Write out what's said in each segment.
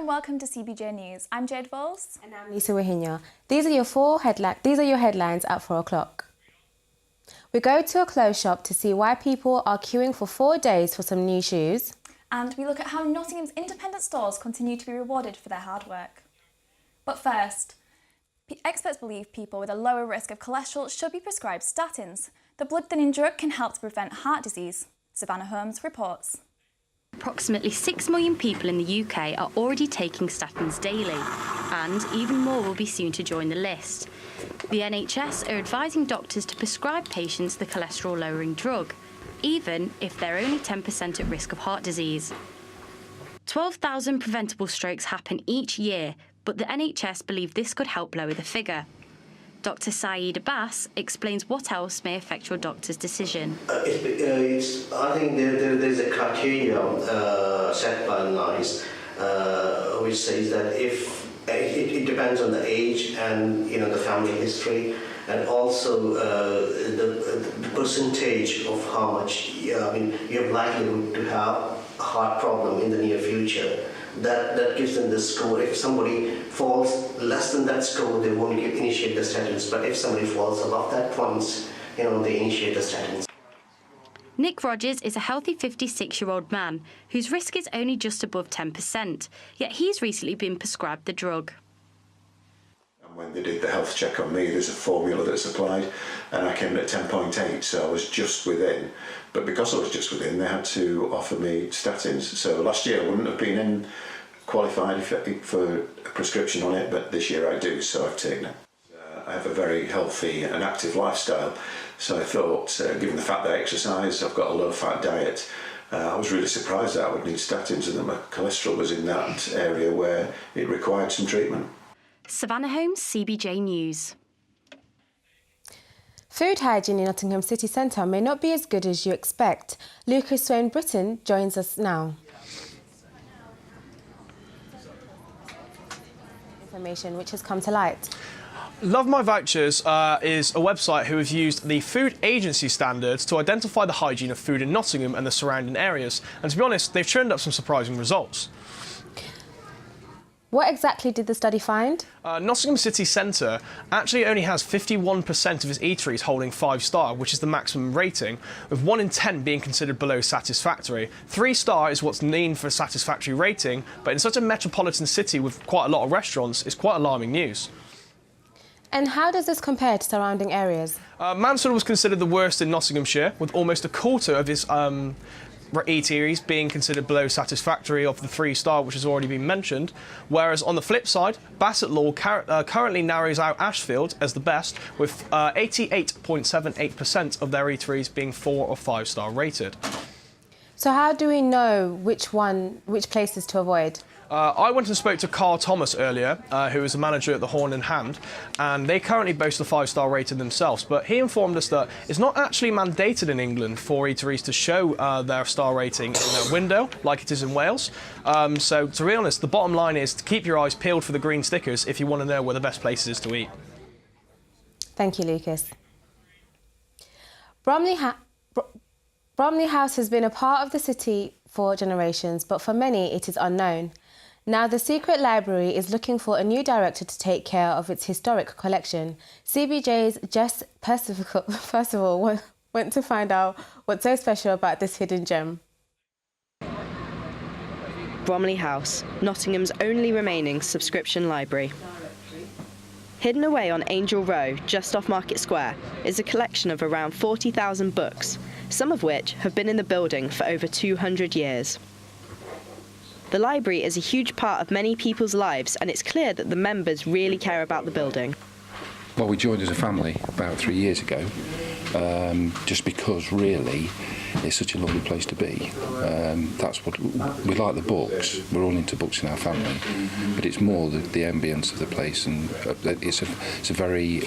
and welcome to CBJ News. I'm Jade, Vowles. And I'm Wahinya. These are your headlines at 4 o'clock. We go to a clothes shop to see why people are queuing for 4 days for some new shoes. And we look at how Nottingham's independent stores continue to be rewarded for their hard work. But first, experts believe people with a lower risk of cholesterol should be prescribed statins. The blood-thinning drug can help to prevent heart disease. Savannah Holmes reports. Approximately 6 million people in the UK are already taking statins daily, and even more will be soon to join the list. The NHS are advising doctors to prescribe patients the cholesterol-lowering drug, even if they're only 10% at risk of heart disease. 12,000 preventable strokes happen each year, but the NHS believe this could help lower the figure. Dr. Saeed Abbas explains what else may affect your doctor's decision. I think there's a criteria set by NICE which says that if it depends on the age and the family history, and also the percentage of how much you're likely to have a heart problem in the near future. That gives them the score. If somebody falls less than that score, they won't initiate the statins. But if somebody falls above that point, they initiate the statins. Nick Rogers is a healthy 56-year-old man whose risk is only just above 10%, yet he's recently been prescribed the drug. And when they did the health check on me, there's a formula that's applied, and I came in at 10.8, so I was just within. But because I was just within, they had to offer me statins. So last year I wouldn't have been qualified for a prescription on it, but this year I do, so I've taken it. I have a very healthy and active lifestyle, so I thought, given the fact that I exercise, I've got a low-fat diet, I was really surprised that I would need statins and that my cholesterol was in that area where it required some treatment. Savannah Holmes, CBJ News. Food hygiene in Nottingham city centre may not be as good as you expect. Lucas Swain-Britton joins us now. Information which has come to light. Love My Vouchers is a website who have used the food agency standards to identify the hygiene of food in Nottingham and the surrounding areas. And to be honest, they've churned up some surprising results. What exactly did the study find? Nottingham city centre actually only has 51% of its eateries holding 5-star, which is the maximum rating, with 1 in 10 being considered below satisfactory. 3-star is what's needed for a satisfactory rating, but in such a metropolitan city with quite a lot of restaurants, it's quite alarming news. And how does this compare to surrounding areas? Mansfield was considered the worst in Nottinghamshire, with almost a quarter of its eateries being considered below satisfactory of the 3-star, which has already been mentioned, whereas on the flip side, Bassett Law currently narrows out Ashfield as the best, with 88.78% of their eateries being 4 or 5-star rated. So how do we know which places to avoid? I went and spoke to Carl Thomas earlier, who is a manager at the Horn in Hand, and they currently boast a 5-star rating themselves, but he informed us that it's not actually mandated in England for eateries to show their star rating in their window, like it is in Wales. So, to be honest, the bottom line is to keep your eyes peeled for the green stickers if you want to know where the best places is to eat. Thank you, Lucas. Bromley House has been a part of the city for generations, but for many it is unknown. Now the Secret Library is looking for a new director to take care of its historic collection. CBJ's Jess Percival went to find out what's so special about this hidden gem. Bromley House, Nottingham's only remaining subscription library. Hidden away on Angel Row, just off Market Square, is a collection of around 40,000 books, some of which have been in the building for over 200 years. The library is a huge part of many people's lives, and it's clear that the members really care about the building. Well, we joined as a family about 3 years ago, just because really it's such a lovely place to be. That's what we like, the books. We're all into books in our family, but it's more the ambience of the place, and it's a very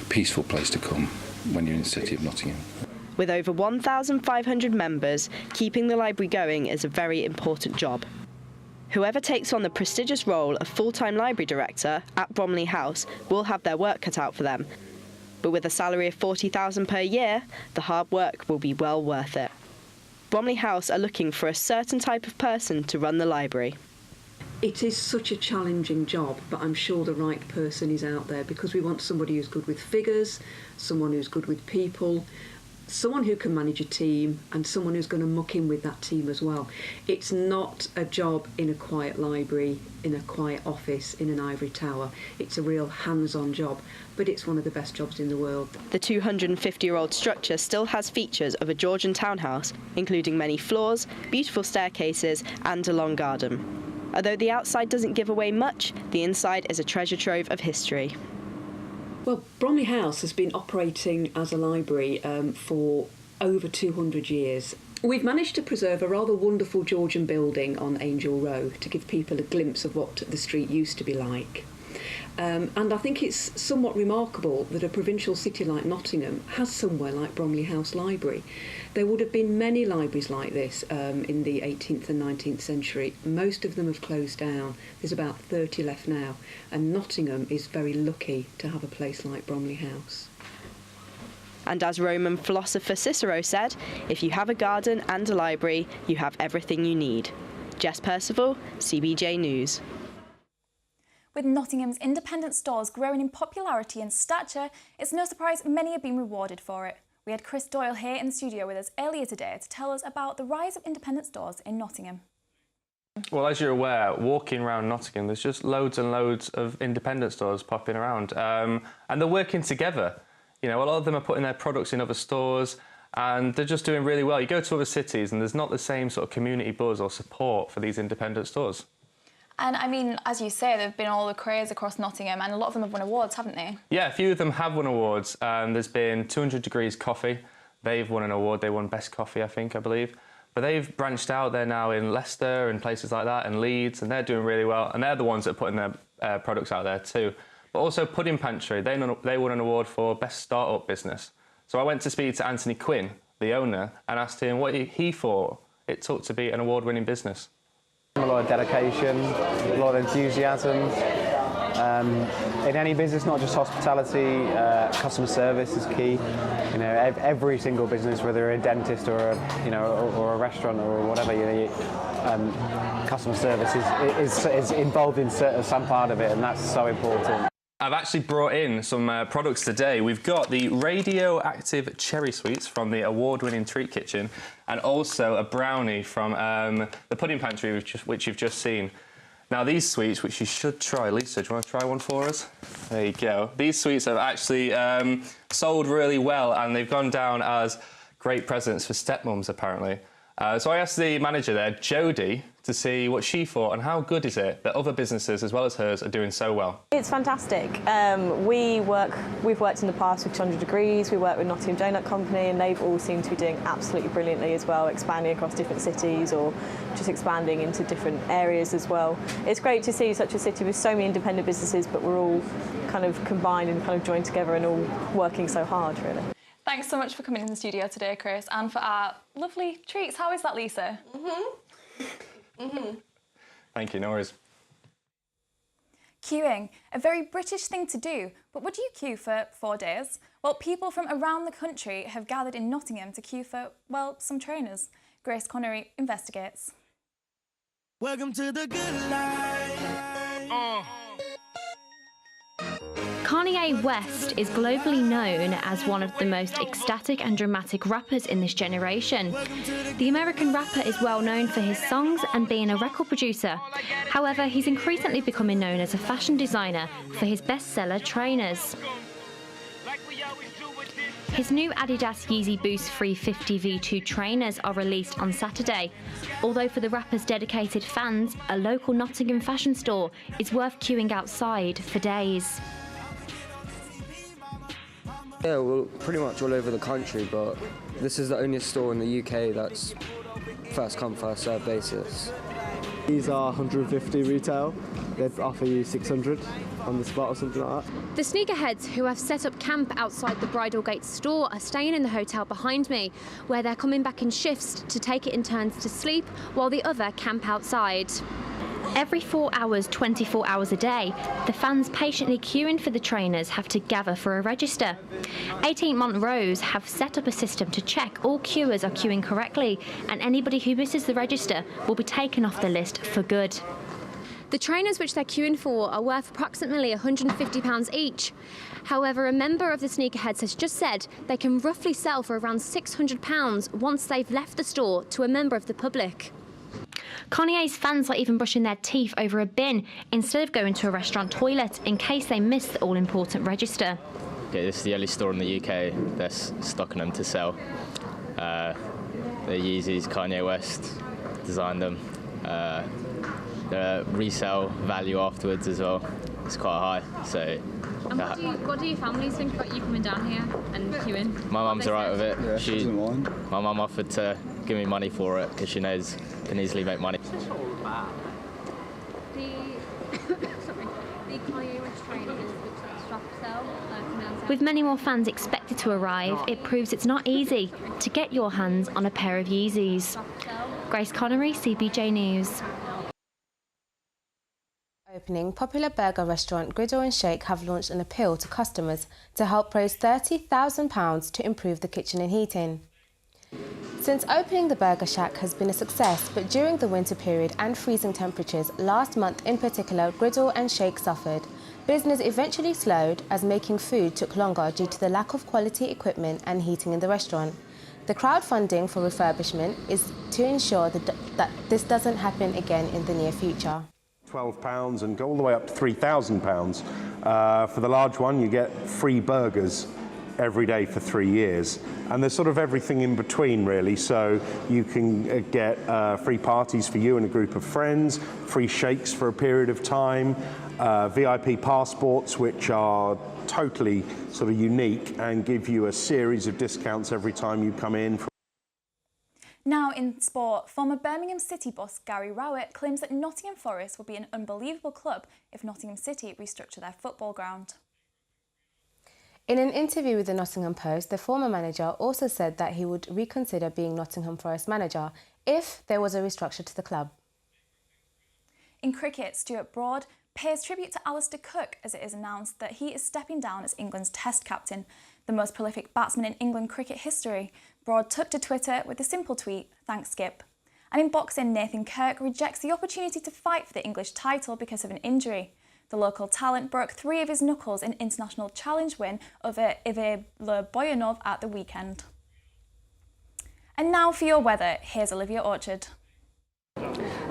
peaceful place to come when you're in the city of Nottingham. With over 1,500 members, keeping the library going is a very important job. Whoever takes on the prestigious role of full-time library director at Bromley House will have their work cut out for them. But with a salary of £40,000 per year, the hard work will be well worth it. Bromley House are looking for a certain type of person to run the library. It is such a challenging job, but I'm sure the right person is out there, because we want somebody who's good with figures, someone who's good with people, someone who can manage a team, and someone who's going to muck in with that team as well. It's not a job in a quiet library, in a quiet office, in an ivory tower. It's a real hands-on job, but it's one of the best jobs in the world. The 250-year-old structure still has features of a Georgian townhouse, including many floors, beautiful staircases and a long garden. Although the outside doesn't give away much, the inside is a treasure trove of history. Well, Bromley House has been operating as a library for over 200 years. We've managed to preserve a rather wonderful Georgian building on Angel Row to give people a glimpse of what the street used to be like. And I think it's somewhat remarkable that a provincial city like Nottingham has somewhere like Bromley House Library. There would have been many libraries like this in the 18th and 19th century. Most of them have closed down. There's about 30 left now, and Nottingham is very lucky to have a place like Bromley House. And as Roman philosopher Cicero said, if you have a garden and a library, you have everything you need. Jess Percival, CBJ News. With Nottingham's independent stores growing in popularity and stature, it's no surprise many have been rewarded for it. We had Chris Doyle here in the studio with us earlier today to tell us about the rise of independent stores in Nottingham. Well, as you're aware, walking around Nottingham, there's just loads and loads of independent stores popping around, and they're working together. You know, a lot of them are putting their products in other stores, and they're just doing really well. You go to other cities, and there's not the same sort of community buzz or support for these independent stores. And I mean, as you say, there have been all the craze across Nottingham, and a lot of them have won awards, haven't they? Yeah, a few of them have won awards. There's been 200 Degrees Coffee. They've won an award. They won Best Coffee, I think, I believe. But they've branched out. They're now in Leicester and places like that, and Leeds, and they're doing really well. And they're the ones that are putting their products out there too. But also Pudding Pantry, they won an award for Best Startup Business. So I went to speak to Anthony Quinn, the owner, and asked him what he thought it took to be an award-winning business. A lot of dedication, a lot of enthusiasm. In any business, not just hospitality, customer service is key. You know, every single business, whether you're a dentist or or a restaurant or whatever, customer service is involved in some part of it, and that's so important. I've actually brought in some products today. We've got the radioactive cherry sweets from the award-winning Treat Kitchen, and also a brownie from the Pudding Pantry, which you've just seen. Now, these sweets, which you should try. Lisa, do you want to try one for us? There you go. These sweets have actually sold really well, and they've gone down as great presents for stepmoms, apparently. So I asked the manager there, Jodie, to see what she thought and how good is it that other businesses as well as hers are doing so well. It's fantastic. We've worked in the past with 200 Degrees, we work with Nottingham Donut Company, and they've all seemed to be doing absolutely brilliantly as well, expanding across different cities or just expanding into different areas as well. It's great to see such a city with so many independent businesses, but we're all kind of combined and kind of joined together and all working so hard, really. Thanks so much for coming in the studio today, Chris, and for our lovely treats. How is that, Lisa? Thank you, no worries. Queuing, a very British thing to do, but would you queue for 4 days? Well, people from around the country have gathered in Nottingham to queue for, well, some trainers. Grace Connery investigates. Welcome to the good life. Kanye West is globally known as one of the most ecstatic and dramatic rappers in this generation. The American rapper is well known for his songs and being a record producer. However, he's increasingly becoming known as a fashion designer for his bestseller trainers. His new Adidas Yeezy Boost 350 V2 trainers are released on Saturday. Although for the rapper's dedicated fans, a local Nottingham fashion store is worth queuing outside for days. Yeah, well, pretty much all over the country, but this is the only store in the UK that's first come, first served basis. These are 150 retail. They'd offer you 600 on the spot or something like that. The sneakerheads who have set up camp outside the Bridlegate store are staying in the hotel behind me, where they're coming back in shifts to take it in turns to sleep while the other camp outside. Every 4 hours, 24 hours a day, the fans patiently queuing for the trainers have to gather for a register. 18 Montrose have set up a system to check all queuers are queuing correctly, and anybody who misses the register will be taken off the list for good. The trainers which they're queuing for are worth approximately £150 each. However, a member of the sneakerheads has just said they can roughly sell for around £600 once they've left the store to a member of the public. Kanye's fans are even brushing their teeth over a bin instead of going to a restaurant toilet in case they miss the all-important register. Yeah, this is the only store in the UK that's stocking them to sell. The Yeezys, Kanye West designed them. The resale value afterwards as well is quite high. So. And what do your families think about you coming down here and queuing? My mum's alright with it. Yeah, she doesn't mind. My mum offered to give me money for it because she knows I can easily make money. With many more fans expected to arrive, it proves it's not easy to get your hands on a pair of Yeezys. Grace Connery, CBJ News. Opening, popular burger restaurant Griddle and Shake have launched an appeal to customers to help raise £30,000 to improve the kitchen and heating. Since opening, the Burger Shack has been a success, but during the winter period and freezing temperatures last month in particular, Griddle and Shake suffered. Business eventually slowed as making food took longer due to the lack of quality equipment and heating in the restaurant. The crowdfunding for refurbishment is to ensure that this doesn't happen again in the near future. £12 and go all the way up to £3,000. For the large one, you get free burgers every day for 3 years. And there's sort of everything in between, really. So you can get free parties for you and a group of friends, free shakes for a period of time, VIP passports, which are totally sort of unique and give you a series of discounts every time you come in. Now in sport, former Birmingham City boss Gary Rowett claims that Nottingham Forest will be an unbelievable club if Nottingham City restructure their football ground. In an interview with the Nottingham Post, the former manager also said that he would reconsider being Nottingham Forest manager if there was a restructure to the club. In cricket, Stuart Broad pays tribute to Alistair Cook as it is announced that he is stepping down as England's Test captain, the most prolific batsman in England cricket history. Broad took to Twitter with a simple tweet, "Thanks Skip." And in boxing, Nathan Kirk rejects the opportunity to fight for the English title because of an injury. The local talent broke 3 of his knuckles in international challenge win over Ive Boyanov at the weekend. And now for your weather, here's Olivia Orchard.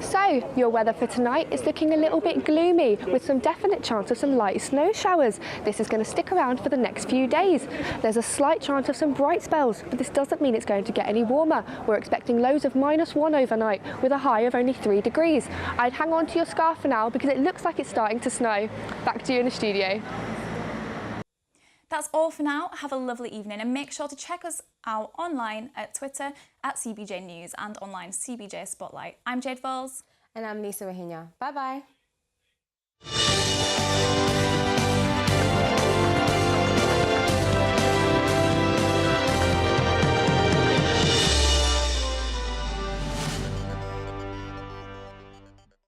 So, your weather for tonight is looking a little bit gloomy with some definite chance of some light snow showers. This is going to stick around for the next few days. There's a slight chance of some bright spells, but this doesn't mean it's going to get any warmer. We're expecting lows of -1 overnight with a high of only 3 degrees. I'd hang on to your scarf for now because it looks like it's starting to snow. Back to you in the studio. That's all for now. Have a lovely evening and make sure to check us out online at Twitter at CBJ News and online CBJ Spotlight. I'm Jade Vowles. And I'm Wahinya. Bye-bye.